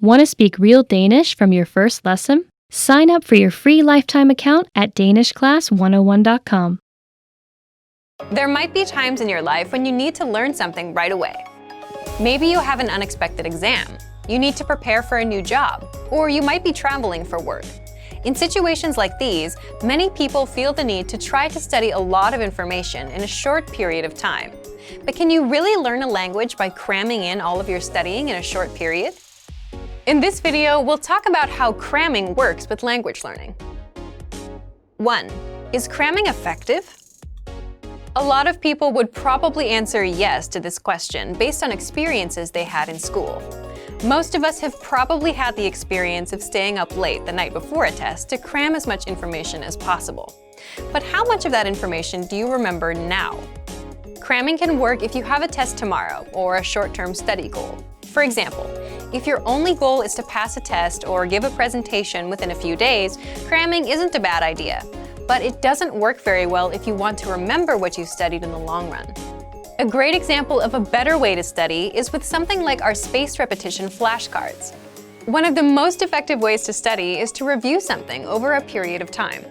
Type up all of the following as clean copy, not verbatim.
Want to speak real Danish from your first lesson? Sign up for your free lifetime account at danishclass101.com. There might be times in your life when you need to learn something right away. Maybe you have an unexpected exam, you need to prepare for a new job, or you might be traveling for work. In situations like these, many people feel the need to try to study a lot of information in a short period of time. But can you really learn a language by cramming in all of your studying in a short period? In this video, we'll talk about how cramming works with language learning. 1. Is cramming effective? A lot of people would probably answer yes to this question based on experiences they had in school. Most of us have probably had the experience of staying up late the night before a test to cram as much information as possible. But how much of that information do you remember now? Cramming can work if you have a test tomorrow or a short-term study goal. For example, if your only goal is to pass a test or give a presentation within a few days, cramming isn't a bad idea. But it doesn't work very well if you want to remember what you studied in the long run. A great example of a better way to study is with something like our spaced repetition flashcards. One of the most effective ways to study is to review something over a period of time.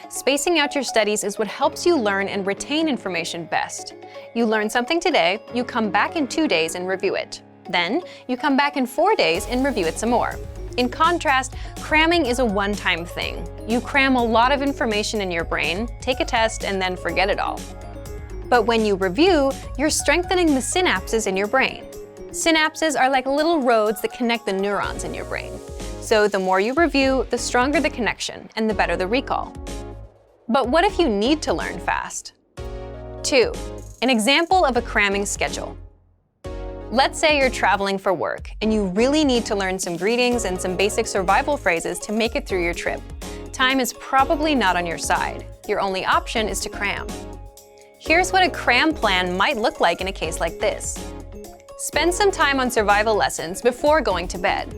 Spacing out your studies is what helps you learn and retain information best. You learn something today, you come back in 2 days and review it. Then, you come back in 4 days and review it some more. In contrast, cramming is a one-time thing. You cram a lot of information in your brain, take a test, and then forget it all. But when you review, you're strengthening the synapses in your brain. Synapses are like little roads that connect the neurons in your brain. So the more you review, the stronger the connection, and the better the recall. But what if you need to learn fast? 2. An example of a cramming schedule. Let's say you're traveling for work, and you really need to learn some greetings and some basic survival phrases to make it through your trip. Time is probably not on your side. Your only option is to cram. Here's what a cram plan might look like in a case like this. Spend some time on survival lessons before going to bed.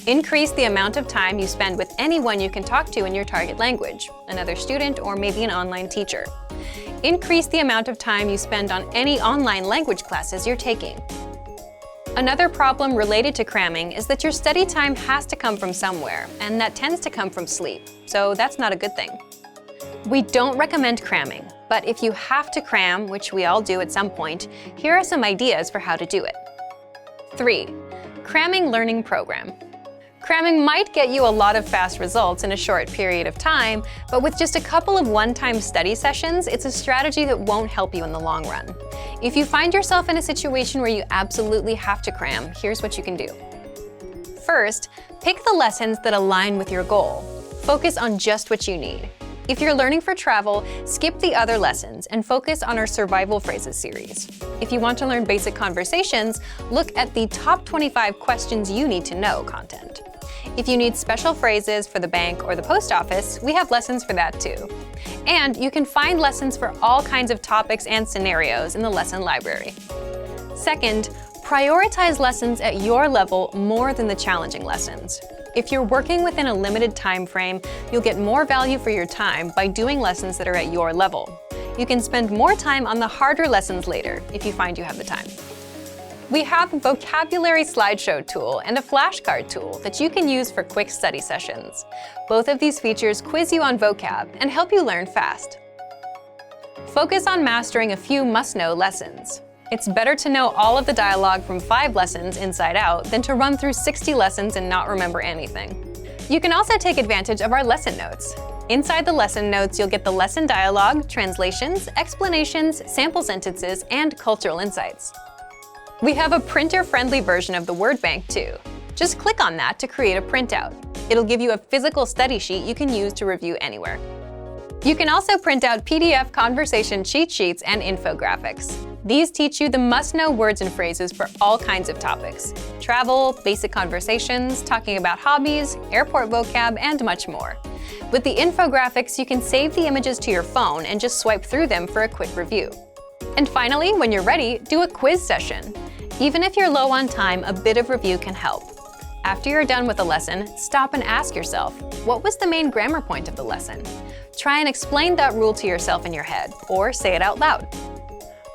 Increase the amount of time you spend with anyone you can talk to in your target language, another student or maybe an online teacher. Increase the amount of time you spend on any online language classes you're taking. Another problem related to cramming is that your study time has to come from somewhere, and that tends to come from sleep, so that's not a good thing. We don't recommend cramming, but if you have to cram, which we all do at some point, here are some ideas for how to do it. 3. Cramming learning program. Cramming might get you a lot of fast results in a short period of time, but with just a couple of one-time study sessions, it's a strategy that won't help you in the long run. If you find yourself in a situation where you absolutely have to cram, here's what you can do. First, pick the lessons that align with your goal. Focus on just what you need. If you're learning for travel, skip the other lessons and focus on our survival phrases series. If you want to learn basic conversations, look at the top 25 questions you need to know content. If you need special phrases for the bank or the post office, we have lessons for that too. And you can find lessons for all kinds of topics and scenarios in the lesson library. Second, prioritize lessons at your level more than the challenging lessons. If you're working within a limited time frame, you'll get more value for your time by doing lessons that are at your level. You can spend more time on the harder lessons later if you find you have the time. We have a vocabulary slideshow tool and a flashcard tool that you can use for quick study sessions. Both of these features quiz you on vocab and help you learn fast. Focus on mastering a few must-know lessons. It's better to know all of the dialogue from 5 lessons inside out than to run through 60 lessons and not remember anything. You can also take advantage of our lesson notes. Inside the lesson notes, you'll get the lesson dialogue, translations, explanations, sample sentences, and cultural insights. We have a printer-friendly version of the word bank too. Just click on that to create a printout. It'll give you a physical study sheet you can use to review anywhere. You can also print out PDF conversation cheat sheets and infographics. These teach you the must-know words and phrases for all kinds of topics: travel, basic conversations, talking about hobbies, airport vocab, and much more. With the infographics, you can save the images to your phone and just swipe through them for a quick review. And finally, when you're ready, do a quiz session. Even if you're low on time, a bit of review can help. After you're done with a lesson, stop and ask yourself, what was the main grammar point of the lesson? Try and explain that rule to yourself in your head, or say it out loud.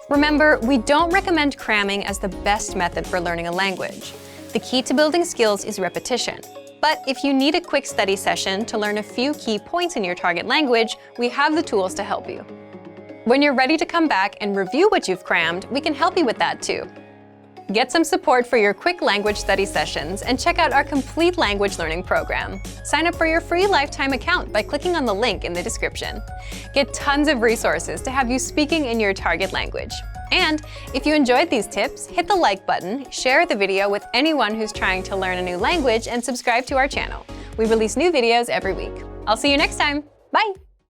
Remember, we don't recommend cramming as the best method for learning a language. The key to building skills is repetition. But if you need a quick study session to learn a few key points in your target language, we have the tools to help you. When you're ready to come back and review what you've crammed, we can help you with that too. Get some support for your quick language study sessions and check out our complete language learning program. Sign up for your free lifetime account by clicking on the link in the description. Get tons of resources to have you speaking in your target language. And if you enjoyed these tips, hit the like button, share the video with anyone who's trying to learn a new language, and subscribe to our channel. We release new videos every week. I'll see you next time. Bye!